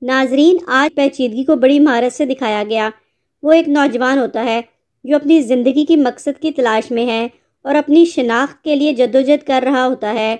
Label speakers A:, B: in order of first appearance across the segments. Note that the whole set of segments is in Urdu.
A: ناظرین، آج پیچیدگی کو بڑی مہارت سے دکھایا گیا۔ وہ ایک نوجوان ہوتا ہے جو اپنی زندگی کی مقصد کی تلاش میں ہے اور اپنی شناخت کے لیے جدوجہد کر رہا ہوتا ہے۔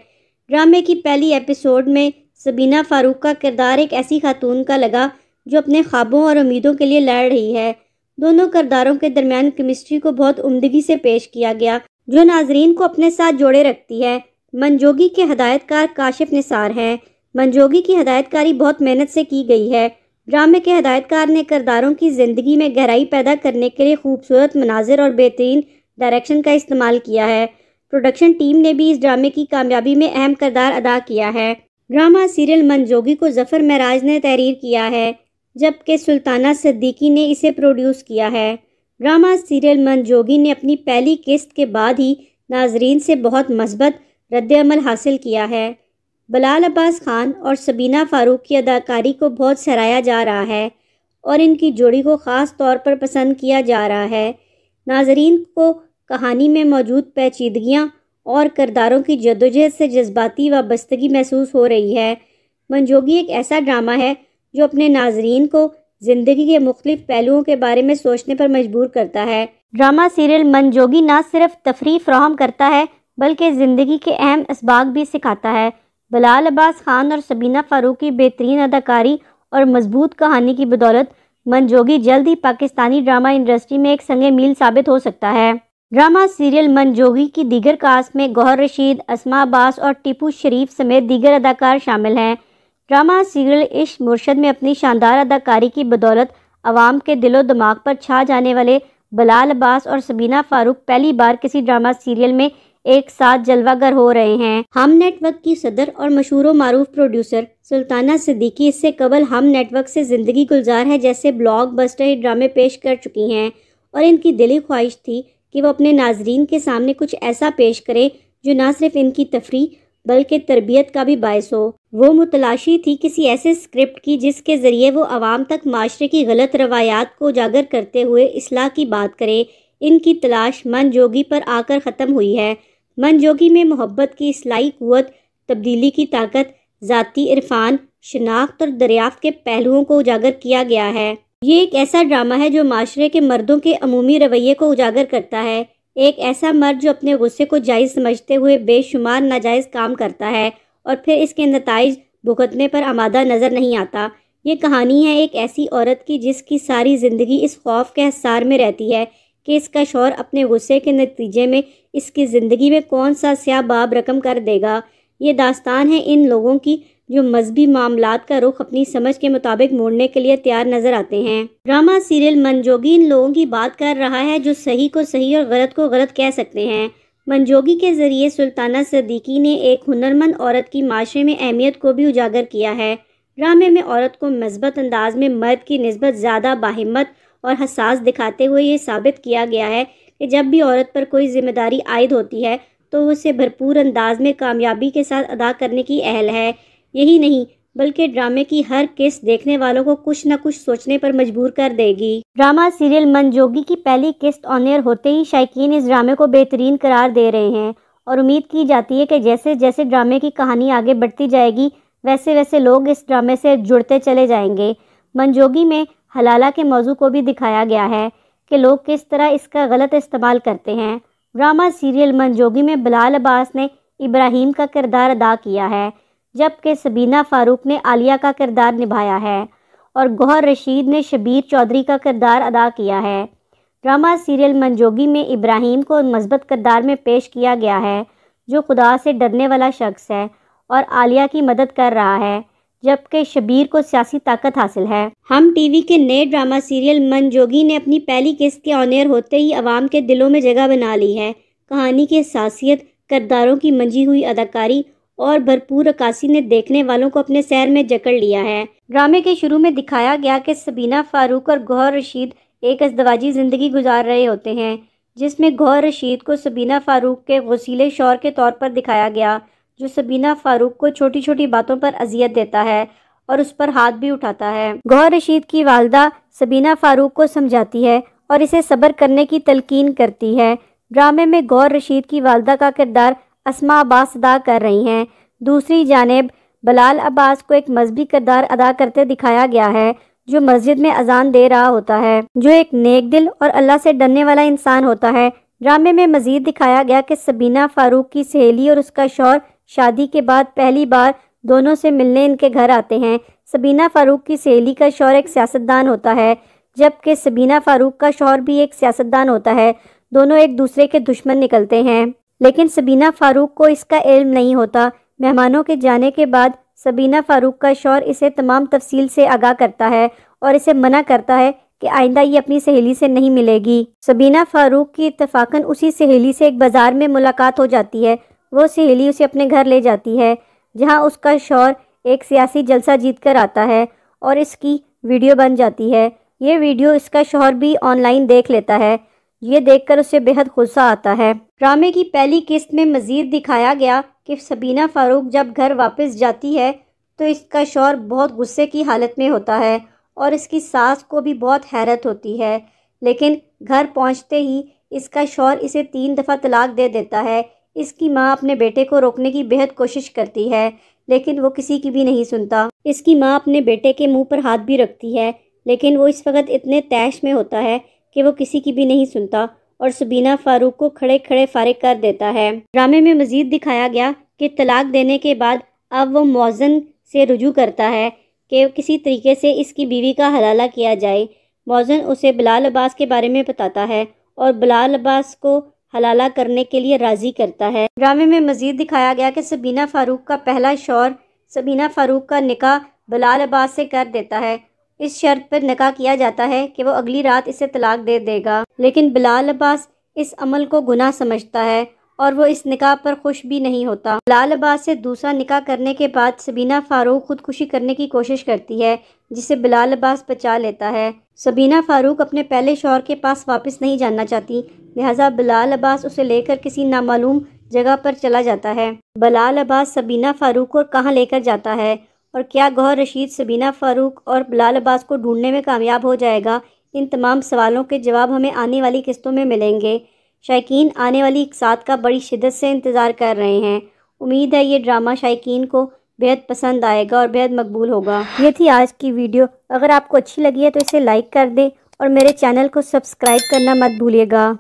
A: ڈرامے کی پہلی ایپیسوڈ میں سبینہ فاروق کا کردار ایک ایسی خاتون کا لگا جو اپنے خوابوں اور امیدوں کے لیے لڑ رہی ہے۔ دونوں کرداروں کے درمیان کیمسٹری کو بہت عمدگی سے پیش کیا گیا، جو ناظرین کو اپنے ساتھ جوڑے رکھتی ہے۔ منجوگی کے ہدایت کار کاشف نثار ہیں۔ منجوگی کی ہدایت کاری بہت محنت سے کی گئی ہے۔ ڈرامے کے ہدایت کار نے کرداروں کی زندگی میں گہرائی پیدا کرنے کے لیے خوبصورت مناظر اور بہترین ڈائریکشن کا استعمال کیا ہے۔ پروڈکشن ٹیم نے بھی اس ڈرامے کی کامیابی میں اہم کردار ادا کیا ہے۔ ڈرامہ سیریل منجوگی کو ظفر معراج نے تحریر کیا ہے، جبکہ سلطانہ صدیقی نے اسے پروڈیوس کیا ہے۔ ڈرامہ سیریل منجوگی نے اپنی پہلی قسط کے بعد ہی ناظرین سے بہت مثبت رد عمل حاصل کیا ہے۔ بلال عباس خان اور سبینہ فاروق کی اداکاری کو بہت سراہا جا رہا ہے اور ان کی جوڑی کو خاص طور پر پسند کیا جا رہا ہے۔ ناظرین کو کہانی میں موجود پیچیدگیاں اور کرداروں کی جدوجہد سے جذباتی وابستگی محسوس ہو رہی ہے۔ منجوگی ایک ایسا ڈرامہ ہے جو اپنے ناظرین کو زندگی کے مختلف پہلوؤں کے بارے میں سوچنے پر مجبور کرتا ہے۔ ڈرامہ سیریل منجوگی نہ صرف تفریح فراہم کرتا ہے بلکہ زندگی کے اہم اسباق بھی سکھاتا ہے۔ بلال عباس خان اور سبینہ فاروق کی بہترین اداکاری اور مضبوط کہانی کی بدولت منجوگی جلد ہی پاکستانی ڈرامہ انڈسٹری میں ایک سنگ میل ثابت ہو سکتا ہے۔ ڈرامہ سیریل منجوگی کی دیگر کاسٹ میں گوہر رشید، اسماء عباس اور ٹیپو شریف سمیت دیگر اداکار شامل ہیں۔ ڈرامہ سیریل عشق مرشد میں اپنی شاندار اداکاری کی بدولت عوام کے دل و دماغ پر چھا جانے والے بلال عباس اور سبینہ فاروق پہلی بار کسی ڈرامہ سیریل میں ایک ساتھ جلوہ گر ہو رہے ہیں۔ ہم نیٹ ورک کی صدر اور مشہور و معروف پروڈیوسر سلطانہ صدیقی اس سے قبل ہم نیٹ ورک سے زندگی گلزار ہے جیسے بلاک بسٹر ڈرامے پیش کر چکی ہیں، اور ان کی دلی خواہش تھی کہ وہ اپنے ناظرین کے سامنے کچھ ایسا پیش کریں جو نہ صرف ان کی تفریح بلکہ تربیت کا بھی باعث ہو۔ وہ متلاشی تھی کسی ایسے اسکرپٹ کی جس کے ذریعے وہ عوام تک معاشرے کی غلط روایات کو اجاگر کرتے ہوئے اصلاح کی بات کرے۔ ان کی تلاش منجوگی پر آ کر ختم ہوئی ہے۔ منجوگی میں محبت کی اصلاحی قوت، تبدیلی کی طاقت، ذاتی عرفان، شناخت اور دریافت کے پہلوؤں کو اجاگر کیا گیا ہے۔ یہ ایک ایسا ڈرامہ ہے جو معاشرے کے مردوں کے عمومی رویے کو اجاگر کرتا ہے۔ ایک ایسا مرد جو اپنے غصے کو جائز سمجھتے ہوئے بے شمار ناجائز کام کرتا ہے اور پھر اس کے نتائج بھگتنے پر آمادہ نظر نہیں آتا۔ یہ کہانی ہے ایک ایسی عورت کی جس کی ساری زندگی اس خوف کے حصار میں رہتی ہے کہ اس کا شوہر اپنے غصے کے نتیجے میں اس کی زندگی میں کون سا سیاہ باب رقم کر دے گا۔ یہ داستان ہے ان لوگوں کی جو مذہبی معاملات کا رخ اپنی سمجھ کے مطابق موڑنے کے لیے تیار نظر آتے ہیں۔ ڈرامہ سیریل منجوگی ان لوگوں کی بات کر رہا ہے جو صحیح کو صحیح اور غلط کو غلط کہہ سکتے ہیں۔ منجوگی کے ذریعے سلطانہ صدیقی نے ایک ہنرمند عورت کی معاشرے میں اہمیت کو بھی اجاگر کیا ہے۔ ڈرامے میں عورت کو مثبت انداز میں مرد کی نسبت زیادہ باہمت اور حساس دکھاتے ہوئے یہ ثابت کیا گیا ہے کہ جب بھی عورت پر کوئی ذمہ داری عائد ہوتی ہے تو وہ اسے بھرپور انداز میں کامیابی کے ساتھ ادا کرنے کی اہل ہے۔ یہی نہیں بلکہ ڈرامے کی ہر قسط دیکھنے والوں کو کچھ نہ کچھ سوچنے پر مجبور کر دے گی۔ ڈرامہ سیریل منجوگی کی پہلی قسط آن ایئر ہوتے ہی شائقین اس ڈرامے کو بہترین قرار دے رہے ہیں اور امید کی جاتی ہے کہ جیسے جیسے ڈرامے کی کہانی آگے بڑھتی جائے گی ویسے ویسے لوگ اس ڈرامے سے جڑتے چلے جائیں گے۔ منجوگی میں حلالہ کے موضوع کو بھی دکھایا گیا ہے کہ لوگ کس طرح اس کا غلط استعمال کرتے ہیں۔ ڈرامہ سیریل منجوگی میں بلال عباس نے ابراہیم کا کردار ادا کیا ہے، جبکہ سبینہ فاروق نے عالیہ کا کردار نبھایا ہے اور گوہر رشید نے شبیر چودھری کا کردار ادا کیا ہے۔ ڈرامہ سیریل منجوگی میں ابراہیم کو مثبت کردار میں پیش کیا گیا ہے جو خدا سے ڈرنے والا شخص ہے اور عالیہ کی مدد کر رہا ہے، جبکہ شبیر کو سیاسی طاقت حاصل ہے۔ ہم ٹی وی کے نئے ڈرامہ سیریل منجوگی نے اپنی پہلی قسط کے آن ایئر ہوتے ہی عوام کے دلوں میں جگہ بنا لی ہے۔ کہانی کی حساسیت، کرداروں کی منجھی ہوئی اداکاری اور بھرپور عکاسی نے دیکھنے والوں کو اپنے سیر میں جکڑ لیا ہے۔ ڈرامے کے شروع میں دکھایا گیا کہ سبینہ فاروق اور گوہر رشید ایک ازدواجی زندگی گزار رہے ہوتے ہیں، جس میں گوہر رشید کو سبینہ فاروق کے غصیلے شوہر کے طور پر دکھایا گیا جو سبینہ فاروق کو چھوٹی چھوٹی باتوں پر اذیت دیتا ہے اور اس پر ہاتھ بھی اٹھاتا ہے۔ گوہر رشید کی والدہ سبینہ فاروق کو سمجھاتی ہے اور اسے صبر کرنے کی تلقین کرتی ہے۔ ڈرامے میں گوہر رشید کی والدہ کا کردار اسماء عباس ادا کر رہی ہیں۔ دوسری جانب بلال عباس کو ایک مذہبی کردار ادا کرتے دکھایا گیا ہے جو مسجد میں اذان دے رہا ہوتا ہے، جو ایک نیک دل اور اللہ سے ڈرنے والا انسان ہوتا ہے۔ ڈرامے میں مزید دکھایا گیا کہ سبینہ فاروق کی سہیلی اور اس کا شوہر شادی کے بعد پہلی بار دونوں سے ملنے ان کے گھر آتے ہیں۔ سبینہ فاروق کی سہیلی کا شوہر ایک سیاستدان ہوتا ہے، جبکہ سبینہ فاروق کا شوہر بھی ایک سیاستدان ہوتا ہے۔ دونوں ایک دوسرے کے دشمن نکلتے ہیں، لیکن سبینہ فاروق کو اس کا علم نہیں ہوتا۔ مہمانوں کے جانے کے بعد سبینہ فاروق کا شوہر اسے تمام تفصیل سے آگاہ کرتا ہے اور اسے منع کرتا ہے کہ آئندہ یہ اپنی سہیلی سے نہیں ملے گی۔ سبینہ فاروق کی اتفاقاً اسی سہیلی سے ایک بازار میں ملاقات ہو جاتی ہے۔ وہ سہیلی اسے اپنے گھر لے جاتی ہے، جہاں اس کا شوہر ایک سیاسی جلسہ جیت کر آتا ہے اور اس کی ویڈیو بن جاتی ہے۔ یہ ویڈیو اس کا شوہر بھی آن لائن دیکھ لیتا ہے۔ یہ دیکھ کر اسے بہت غصہ آتا ہے۔ ڈرامے کی پہلی قسط میں مزید دکھایا گیا کہ سبینہ فاروق جب گھر واپس جاتی ہے تو اس کا شوہر بہت غصے کی حالت میں ہوتا ہے اور اس کی ساس کو بھی بہت حیرت ہوتی ہے، لیکن گھر پہنچتے ہی اس کا شوہر اسے 3 دفعہ طلاق دے دیتا ہے۔ اس کی ماں اپنے بیٹے کو روکنے کی بہت کوشش کرتی ہے، لیکن وہ کسی کی بھی نہیں سنتا۔ اس کی ماں اپنے بیٹے کے منہ پر ہاتھ بھی رکھتی ہے، لیکن وہ اس وقت اتنے طیش میں ہوتا ہے کہ وہ کسی کی بھی نہیں سنتا اور سبینہ فاروق کو کھڑے کھڑے فارغ کر دیتا ہے۔ ڈرامے میں مزید دکھایا گیا کہ طلاق دینے کے بعد اب وہ مؤذن سے رجوع کرتا ہے کہ کسی طریقے سے اس کی بیوی کا حلالہ کیا جائے۔ مؤذن اسے بلال عباس کے بارے میں بتاتا ہے اور بلال عباس کو حلالہ کرنے کے لیے راضی کرتا ہے۔ ڈرامے میں مزید دکھایا گیا کہ سبینہ فاروق کا پہلا شوہر سبینہ فاروق کا نکاح بلال عباس سے کر دیتا ہے۔ اس شرط پر نکاح کیا جاتا ہے کہ وہ اگلی رات اسے طلاق دے دے گا، لیکن بلال عباس اس عمل کو گناہ سمجھتا ہے اور وہ اس نکاح پر خوش بھی نہیں ہوتا۔ بلال عباس سے دوسرا نکاح کرنے کے بعد سبینہ فاروق خودکشی کرنے کی کوشش کرتی ہے، جسے بلال عباس بچا لیتا ہے۔ سبینہ فاروق اپنے پہلے شوہر کے پاس واپس نہیں جانا چاہتی، لہٰذا بلال عباس اسے لے کر کسی نامعلوم جگہ پر چلا جاتا ہے۔ بلال عباس سبینہ فاروق کو کہاں لے کر جاتا ہے اور کیا گوہر رشید سبینہ فاروق اور بلال عباس کو ڈھونڈنے میں کامیاب ہو جائے گا؟ ان تمام سوالوں کے جواب ہمیں آنے والی قسطوں میں ملیں گے۔ شائقین آنے والی اقساط کا بڑی شدت سے انتظار کر رہے ہیں۔ امید ہے یہ ڈرامہ شائقین کو بہت پسند آئے گا اور بہت مقبول ہوگا۔ یہ تھی آج کی ویڈیو۔ اگر آپ کو اچھی لگی ہے تو اسے لائک کر دیں اور میرے چینل کو سبسکرائب کرنا مت بھولیے گا۔